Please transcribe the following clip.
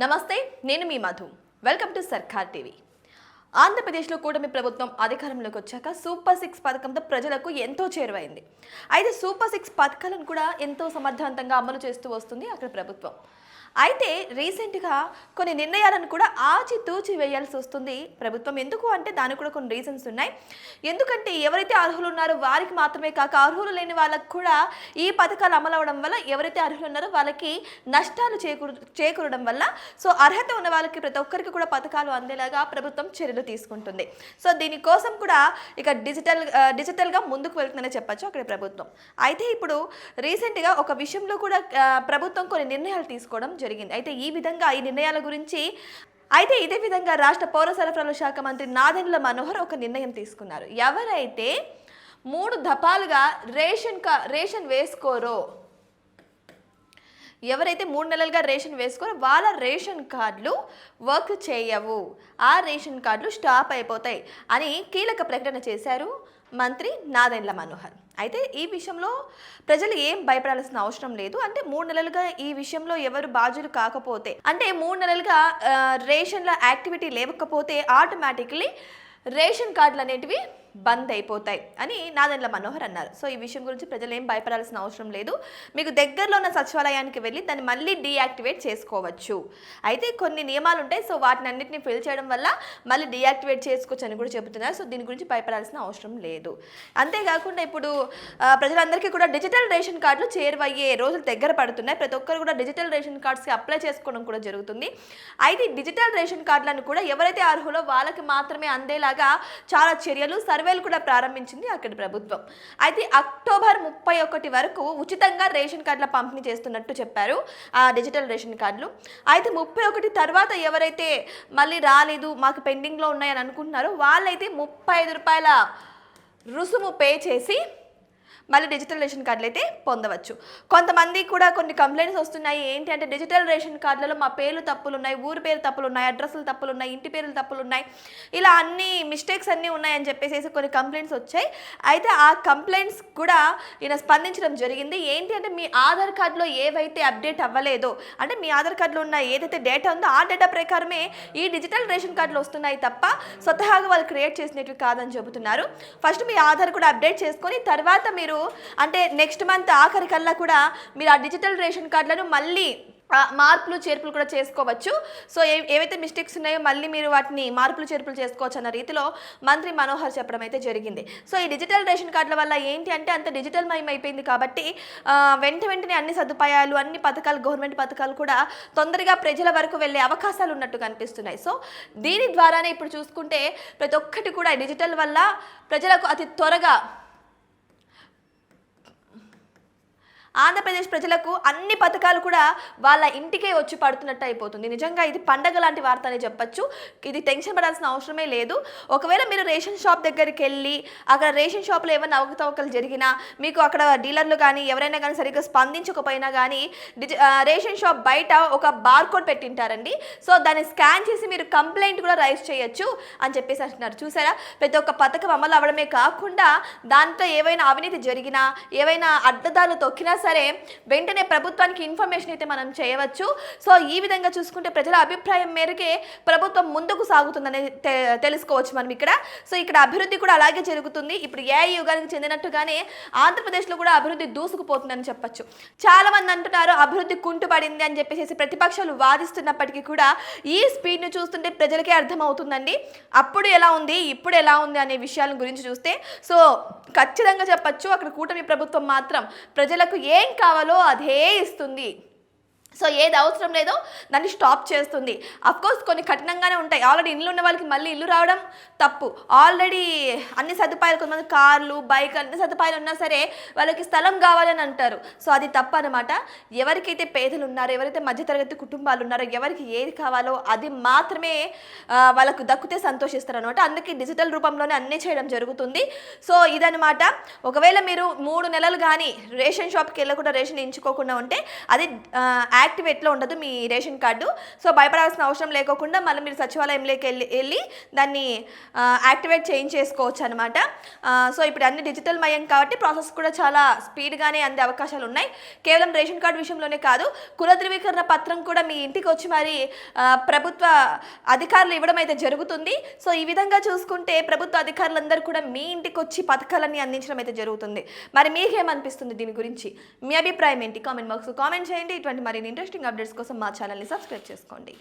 నమస్తే, నేను మీ Madhu. Welcome to సర్కార్ టీవీ. ఆంధ్రప్రదేశ్లో కూటమి ప్రభుత్వం అధికారంలోకి వచ్చాక సూపర్ 6 పథకంతో ప్రజలకు ఎంతో చేరువైంది. అయితే సూపర్ 6 పథకాలను కూడా ఎంతో సమర్థవంతంగా అమలు చేస్తూ వస్తుంది అక్కడ ప్రభుత్వం. అయితే రీసెంట్గా కొన్ని నిర్ణయాలను కూడా ఆచితూచి వేయాల్సి వస్తుంది ప్రభుత్వం. ఎందుకు అంటే దానికి కూడా కొన్ని రీజన్స్ ఉన్నాయి. ఎందుకంటే ఎవరైతే అర్హులు ఉన్నారో వారికి మాత్రమే కాక అర్హులు లేని వాళ్ళకు కూడా ఈ పథకాలు అమలు అవడం వల్ల ఎవరైతే అర్హులు ఉన్నారో వాళ్ళకి నష్టాలు చేకూరడం వల్ల అర్హత ఉన్న వాళ్ళకి ప్రతి ఒక్కరికి కూడా పథకాలు అందేలాగా ప్రభుత్వం చర్యలు తీసుకుంటుంది. దీనికోసం కూడా ఇక డిజిటల్గా ముందుకు వెళ్తుందనే చెప్పచ్చు అక్కడ ప్రభుత్వం. అయితే ఇప్పుడు రీసెంట్గా ఒక విషయంలో కూడా ప్రభుత్వం కొన్ని నిర్ణయాలు తీసుకోవడం జరిగింది. అయితే ఈ నిర్ణయాల గురించి ఇదే విధంగా రాష్ట్ర పౌర సరఫరాల శాఖ మంత్రి నాదెండ్ల మనోహర్ ఒక నిర్ణయం తీసుకున్నారు. ఎవరైతే 3 దఫాలుగా రేషన్ వేసుకోరో, ఎవరైతే 3 నెలలుగా రేషన్ వేసుకోరో వాళ్ళ రేషన్ కార్డులు వర్క్ చేయవు, ఆ రేషన్ కార్డులు స్టాప్ అయిపోతాయి అని కీలక ప్రకటన చేశారు మంత్రి నాదెండ్ల మనోహర్. అయితే ఈ విషయంలో ప్రజలు ఏం భయపడాల్సిన అవసరం లేదు. అంటే 3 నెలలుగా ఈ విషయంలో ఎవరు బాధ్యులు కాకపోతే, అంటే 3 నెలలుగా రేషన్ల యాక్టివిటీ లేకపోతే ఆటోమేటిక్లీ రేషన్ కార్డులు అనేటివి బంద్ అయిపోతాయి అని నాదెండ్ల మనోహర్ అన్నారు. ఈ విషయం గురించి ప్రజలు ఏం భయపడాల్సిన అవసరం లేదు. మీకు దగ్గరలో ఉన్న సచివాలయానికి వెళ్ళి దాన్ని మళ్ళీ డీయాక్టివేట్ చేసుకోవచ్చు. అయితే కొన్ని నియమాలు ఉంటాయి, వాటిని అన్నింటినీ ఫిల్ చేయడం వల్ల మళ్ళీ డీయాక్టివేట్ చేసుకోవచ్చు అని కూడా చెబుతున్నారు. దీని గురించి భయపడాల్సిన అవసరం లేదు. అంతేకాకుండా ఇప్పుడు ప్రజలందరికీ కూడా డిజిటల్ రేషన్ కార్డులు చేరువయ్యే రోజులు దగ్గర పడుతున్నాయి. ప్రతి ఒక్కరు కూడా డిజిటల్ రేషన్ కార్డ్స్కి అప్లై చేసుకోవడం కూడా జరుగుతుంది. అయితే డిజిటల్ రేషన్ కార్డులను కూడా ఎవరైతే అర్హులో వాళ్ళకి మాత్రమే అందేలాగా చాలా చర్యలు సర్వేలు కూడా ప్రారంభించింది అక్కడి ప్రభుత్వం. అయితే అక్టోబర్ 31 వరకు ఉచితంగా రేషన్ కార్డుల పంపిణీ చేస్తున్నట్టు చెప్పారు ఆ డిజిటల్ రేషన్ కార్డులు. అయితే 31 తర్వాత ఎవరైతే మళ్ళీ రాలేదు, మాకు పెండింగ్లో ఉన్నాయని అనుకుంటున్నారో వాళ్ళైతే 35 రూపాయల రుసుము పే చేసి మళ్ళీ డిజిటల్ రేషన్ కార్డులు అయితే పొందవచ్చు. కొంతమంది కూడా కొన్ని కంప్లైంట్స్ వస్తున్నాయి. ఏంటి అంటే డిజిటల్ రేషన్ కార్డులలో మా పేర్లు తప్పులు ఉన్నాయి, ఊరి పేరు తప్పులు ఉన్నాయి, అడ్రస్లు తప్పులు ఉన్నాయి, ఇంటి పేర్లు తప్పులు ఉన్నాయి, ఇలా అన్ని మిస్టేక్స్ అన్నీ ఉన్నాయని చెప్పేసి కొన్ని కంప్లైంట్స్ వచ్చాయి. అయితే ఆ కంప్లైంట్స్ కూడా ఈయన స్పందించడం జరిగింది. ఏంటి అంటే మీ ఆధార్ కార్డులో ఏవైతే అప్డేట్ అవ్వలేదో, అంటే మీ ఆధార్ కార్డులో ఉన్న ఏదైతే డేటా ఉందో ఆ డేటా ప్రకారమే ఈ డిజిటల్ రేషన్ కార్డులు వస్తున్నాయి తప్ప స్వతహాగా వాళ్ళు క్రియేట్ చేసినట్టు కాదని చెబుతున్నారు. ఫస్ట్ మీ ఆధార్ కూడా అప్డేట్ చేసుకొని తర్వాత మీరు అంటే నెక్స్ట్ మంత్ ఆఖరికల్లా కూడా మీరు ఆ డిజిటల్ రేషన్ కార్డులను మళ్ళీ మార్పులు చేర్పులు కూడా చేసుకోవచ్చు. ఏవైతే మిస్టేక్స్ ఉన్నాయో మళ్ళీ మీరు వాటిని మార్పులు చేర్పులు చేసుకోవచ్చు అన్న రీతిలో మంత్రి మనోహర్ చెప్పడం అయితే జరిగింది. ఈ డిజిటల్ రేషన్ కార్డుల వల్ల ఏంటి అంటే అంత డిజిటల్ మయం అయిపోయింది కాబట్టి వెంటనే అన్ని సదుపాయాలు, అన్ని పథకాలు, గవర్నమెంట్ పథకాలు కూడా తొందరగా ప్రజల వరకు వెళ్ళే అవకాశాలు ఉన్నట్టు కనిపిస్తున్నాయి. దీని ద్వారానే ఇప్పుడు చూసుకుంటే ప్రతి ఒక్కటి కూడా డిజిటల్ వల్ల ప్రజలకు అతి త్వరగా ఆంధ్రప్రదేశ్ ప్రజలకు అన్ని పథకాలు కూడా వాళ్ళ ఇంటికే వచ్చి పడుతున్నట్టు అయిపోతుంది. నిజంగా ఇది పండగ లాంటి వార్త అని చెప్పచ్చు. ఇది టెన్షన్ పడాల్సిన అవసరమే లేదు. ఒకవేళ మీరు రేషన్ షాప్ దగ్గరికి వెళ్ళి అక్కడ రేషన్ షాప్లో ఏమైనా అవకతవకలు జరిగినా, మీకు అక్కడ డీలర్లు కానీ ఎవరైనా కానీ సరిగ్గా స్పందించకపోయినా కానీ రేషన్ షాప్ బయట ఒక బార్కోడ్ పెట్టింటారండి. దాన్ని స్కాన్ చేసి మీరు కంప్లైంట్ కూడా రైజ్ చేయొచ్చు అని చెప్పేసి అంటున్నారు. చూసారా, ప్రతి ఒక్క పథకం అమలు అవ్వడమే కాకుండా దాంట్లో ఏవైనా అవినీతి జరిగినా, ఏవైనా అడ్డదారులు తొక్కినా సరే వెంటనే ప్రభుత్వానికి ఇన్ఫర్మేషన్ అయితే మనం చేయవచ్చు. ఈ విధంగా చూసుకుంటే ప్రజల అభిప్రాయం మేరకే ప్రభుత్వం ముందుకు సాగుతుందని తెలుసుకోవచ్చు మనం ఇక్కడ. ఇక్కడ అభివృద్ధి కూడా అలాగే జరుగుతుంది. ఇప్పుడు ఏ యుగానికి చెందినట్టుగానే ఆంధ్రప్రదేశ్లో కూడా అభివృద్ధి దూసుకుపోతుందని చెప్పచ్చు. చాలా మంది అంటున్నారు అభివృద్ధి కుంటుపడింది అని చెప్పేసి ప్రతిపక్షాలు వాదిస్తున్నప్పటికీ కూడా ఈ స్పీడ్ను చూస్తుంటే ప్రజలకే అర్థమవుతుందండి. అప్పుడు ఎలా ఉంది, ఇప్పుడు ఎలా ఉంది అనే విషయాల గురించి చూస్తే ఖచ్చితంగా చెప్పచ్చు అక్కడ కూటమి ప్రభుత్వం మాత్రం ప్రజలకు ఏం కావాలో అదే ఇస్తుంది. ఏది అవసరం లేదో దాన్ని స్టాప్ చేస్తుంది. అఫ్కోర్స్ కొన్ని కఠినంగానే ఉంటాయి. ఆల్రెడీ ఇల్లు ఉన్న వాళ్ళకి మళ్ళీ ఇల్లు రావడం తప్పు. ఆల్రెడీ అన్ని సదుపాయాలు, కొంతమంది కార్లు, బైక్ అన్ని సదుపాయాలు ఉన్నా సరే వాళ్ళకి స్థలం కావాలని అంటారు. అది తప్పు అనమాట. ఎవరికైతే పేదలు ఉన్నారో, ఎవరైతే మధ్యతరగతి కుటుంబాలు ఉన్నారో, ఎవరికి ఏది కావాలో అది మాత్రమే వాళ్ళకు దక్కితే సంతోషిస్తారు అనమాట. అందుకే డిజిటల్ రూపంలోనే అన్నీ చేయడం జరుగుతుంది. ఇదనమాట. ఒకవేళ మీరు 3 నెలలు కానీ రేషన్ షాప్కి వెళ్ళకుండా రేషన్ ఎంచుకోకుండా ఉంటే అది యాక్టివేట్లో ఉండదు మీ రేషన్ కార్డు. సో భయపడాల్సిన అవసరం లేకోకుండా మళ్ళీ మీరు సచివాలయంలోకి వెళ్ళి దాన్ని యాక్టివేట్ చేయించేసుకోవచ్చు అనమాట. సో ఇప్పుడు అన్ని డిజిటల్ మయం కాబట్టి ప్రాసెస్ కూడా చాలా స్పీడ్గానే అందే అవకాశాలు ఉన్నాయి. కేవలం రేషన్ కార్డు విషయంలోనే కాదు, కుల ధృవీకరణ పత్రం కూడా మీ ఇంటికి వచ్చి మరి ప్రభుత్వ అధికారులు ఇవ్వడం అయితే జరుగుతుంది. సో ఈ విధంగా చూసుకుంటే ప్రభుత్వ అధికారులందరూ కూడా మీ ఇంటికి వచ్చి పథకాలన్నీ అందించడం అయితే జరుగుతుంది. మరి మీకేమనిపిస్తుంది దీని గురించి? మీ అభిప్రాయం ఏంటి? కామెంట్ బాక్స్లో కామెంట్ చేయండి. ఇటువంటి మరిన్ని ఇంట్రెస్టింగ్ అప్డేట్స్ కోసం మా ఛానల్ని సబ్స్క్రైబ్ చేసుకోండి.